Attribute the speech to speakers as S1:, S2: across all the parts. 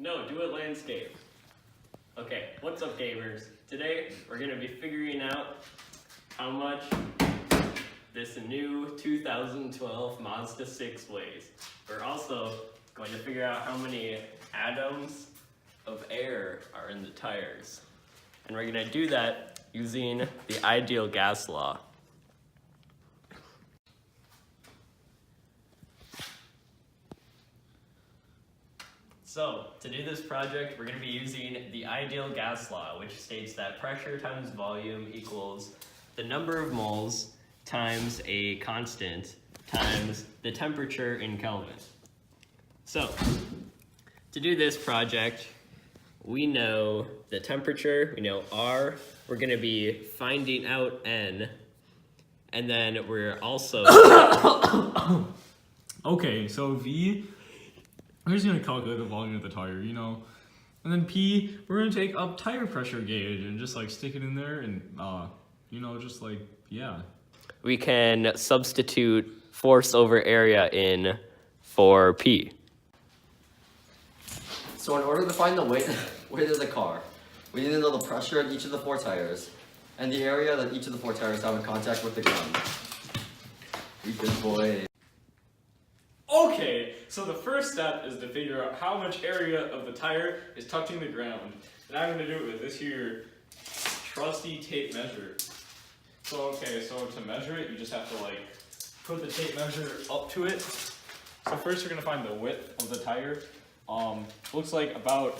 S1: No, do it landscape. Okay, what's up gamers? Today we're going to be figuring out how much this new 2012 Mazda 6 weighs. We're also going to figure out how many atoms of air are in the tires. And we're going to do that using the ideal gas law. So, to do this project, we're going to be using the ideal gas law, which states that pressure times volume equals the number of moles times a constant times the temperature in Kelvin. So, to do this project, we know the temperature, we know R, we're going to be finding out N, and then we're also...
S2: Okay, so V, we're just going to calculate the volume of the tire, you know. And then P, we're going to take up tire pressure gauge and just like stick it in there and, you know, just like, yeah.
S1: We can substitute force over area in for P.
S3: So in order to find the weight of the car, we need to know the pressure at each of the four tires and the area that each of the four tires have in contact with the ground. We good boy.
S2: Okay, so the first step is to figure out how much area of the tire is touching the ground. And I'm going to do it with this here trusty tape measure. So, okay, so to measure it, you just have to like put the tape measure up to it. So first you're going to find the width of the tire. Looks like about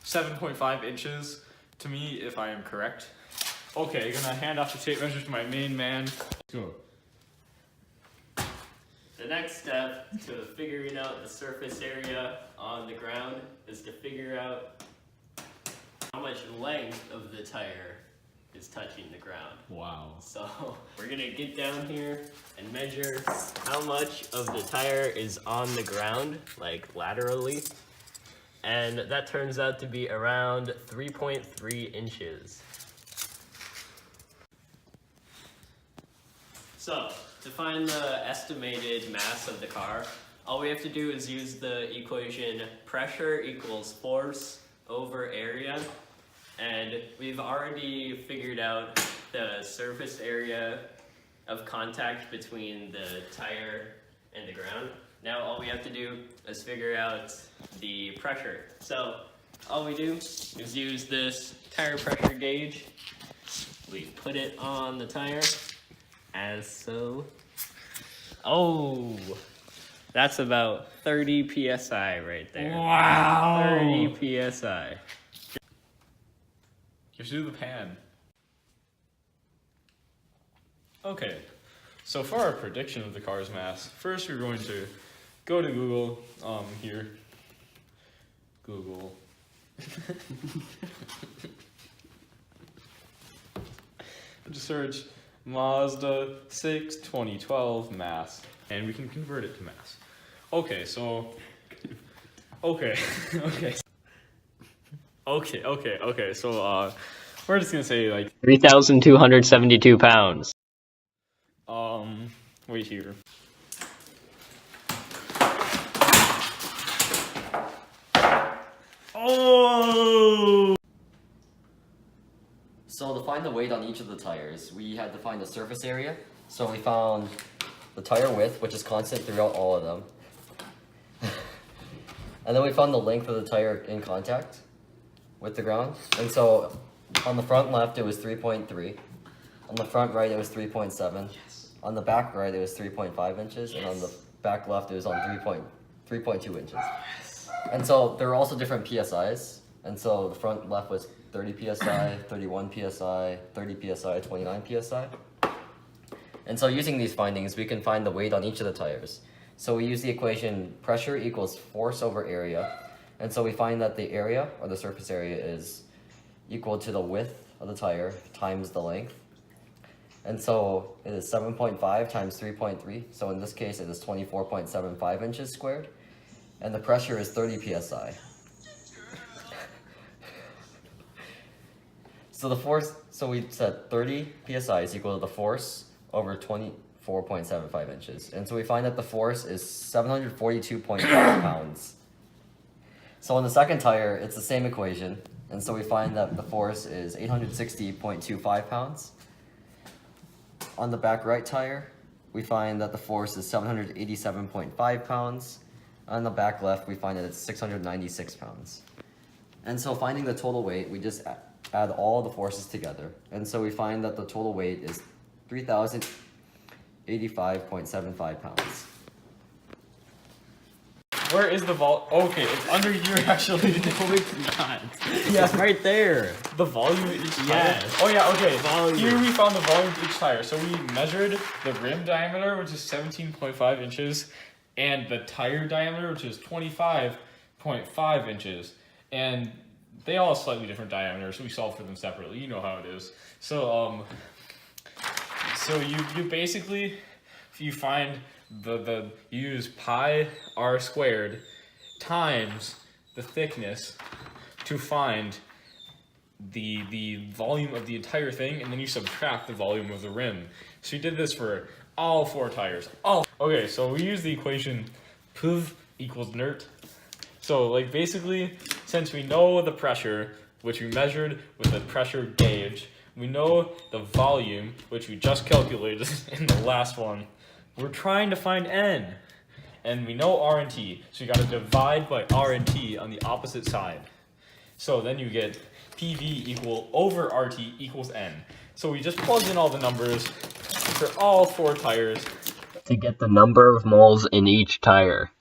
S2: 7.5 inches to me, if I am correct. Okay, gonna hand off the tape measure to my main man. Let's go.
S1: The next step to figuring out the surface area on the ground is to figure out how much length of the tire is touching the ground.
S2: Wow.
S1: So we're gonna get down here and measure how much of the tire is on the ground, like laterally. And that turns out to be around 3.3 inches. So, to find the estimated mass of the car, all we have to do is use the equation pressure equals force over area. And we've already figured out the surface area of contact between the tire and the ground. Now all we have to do is figure out the pressure. So all we do is use this tire pressure gauge. We put it on the tire as so. Oh, that's about 30 PSI right there.
S2: Wow.
S1: 30 PSI.
S2: You have to do the pan. Okay, so for our prediction of the car's mass, first we're going to go to Google, here. Google. Just search Mazda 6 2012 mass, and we can convert it to mass. Okay, so, okay, so, we're just gonna say, like,
S1: 3,272 pounds.
S2: wait here. Oh!
S3: So to find the weight on each of the tires, we had to find the surface area. So we found the tire width, which is constant throughout all of them. And then we found the length of the tire in contact with the ground. And so on the front left, it was 3.3. On the front right, it was 3.7. Yes. On the back right, it was 3.5 inches. Yes. And on the back left, it was on 3.2 inches. Yes. And so there were also different PSIs. And so the front left was 30 PSI, 31 PSI, 30 PSI, 29 PSI. And so using these findings, we can find the weight on each of the tires. So we use the equation pressure equals force over area. And so we find that the area, or the surface area, is equal to the width of the tire times the length. And so it is 7.5 times 3.3. So in this case, it is 24.75 inches squared. And the pressure is 30 PSI. So the force, so we said 30 PSI is equal to the force over 24.75 inches. And so we find that the force is 742.5 pounds. So on the second tire, it's the same equation, and so we find that the force is 860.25 pounds. On the back right tire, we find that the force is 787.5 pounds. On the back left, we find that it's 696 pounds. And so finding the total weight, we just add all the forces together. And so we find that the total weight is 3,085.75 pounds.
S2: Where is the okay, it's under here actually.
S1: No, it's not.
S2: Yeah.
S1: It's right there.
S2: The volume of each tire?
S1: Yes.
S2: Oh yeah, okay.
S1: Volume.
S2: Here we found the volume of each tire. So we measured the rim diameter, which is 17.5 inches, and the tire diameter, which is 25.5 inches. And they all have slightly different diameters, so we solved for them separately. You know how it is. So you basically, you find you use pi r squared times the thickness to find the volume of the entire thing, and then you subtract the volume of the rim. So you did this for all 4 tires. Okay, so we use the equation PV equals NERT. So like basically, since we know the pressure, which we measured with the pressure gauge, we know the volume, which we just calculated in the last one. We're trying to find N, and we know R and T, so you gotta divide by R and T on the opposite side. So then you get PV equal over RT equals N. So we just plugged in all the numbers for all 4 tires
S1: To get the number of moles in each tire.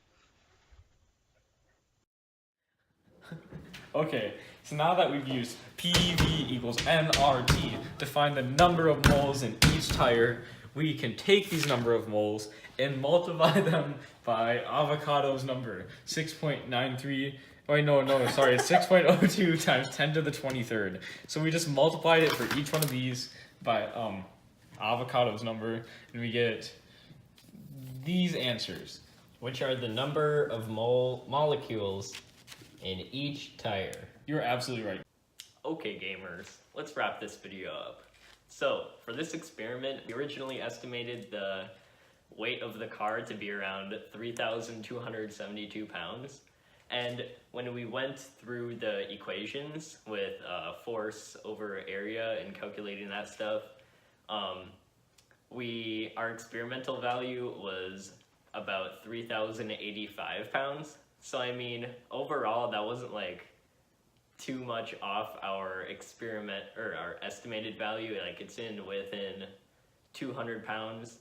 S2: Okay, so now that we've used PV equals nRT to find the number of moles in each tire, we can take these number of moles and multiply them by Avocado's number, 6.93. Oh, sorry, it's 6.02 times 10 to the 23rd. So we just multiplied it for each one of these by Avocado's number, and we get these answers.
S1: Which are the number of molecules in each tire.
S2: You're absolutely right.
S1: Okay, gamers, let's wrap this video up. So, for this experiment, we originally estimated the weight of the car to be around 3,272 pounds. And when we went through the equations with force over area and calculating that stuff, our experimental value was about 3,085 pounds. So I mean, overall, that wasn't like too much off our experiment or our estimated value. Like it's within 200 pounds.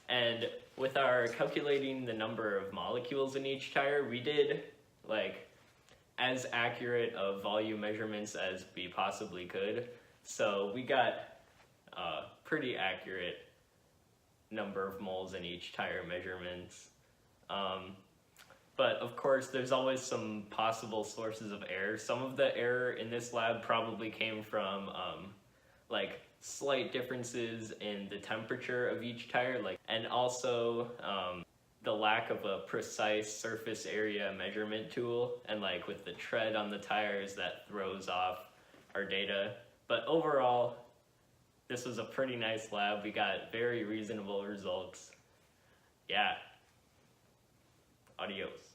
S1: And with our calculating the number of molecules in each tire, we did like as accurate of volume measurements as we possibly could. So we got a pretty accurate number of moles in each tire measurements. But of course, there's always some possible sources of error. Some of the error in this lab probably came from like slight differences in the temperature of each tire, and also the lack of a precise surface area measurement tool, and like with the tread on the tires that throws off our data. But overall, this was a pretty nice lab. We got very reasonable results. Yeah. Adios.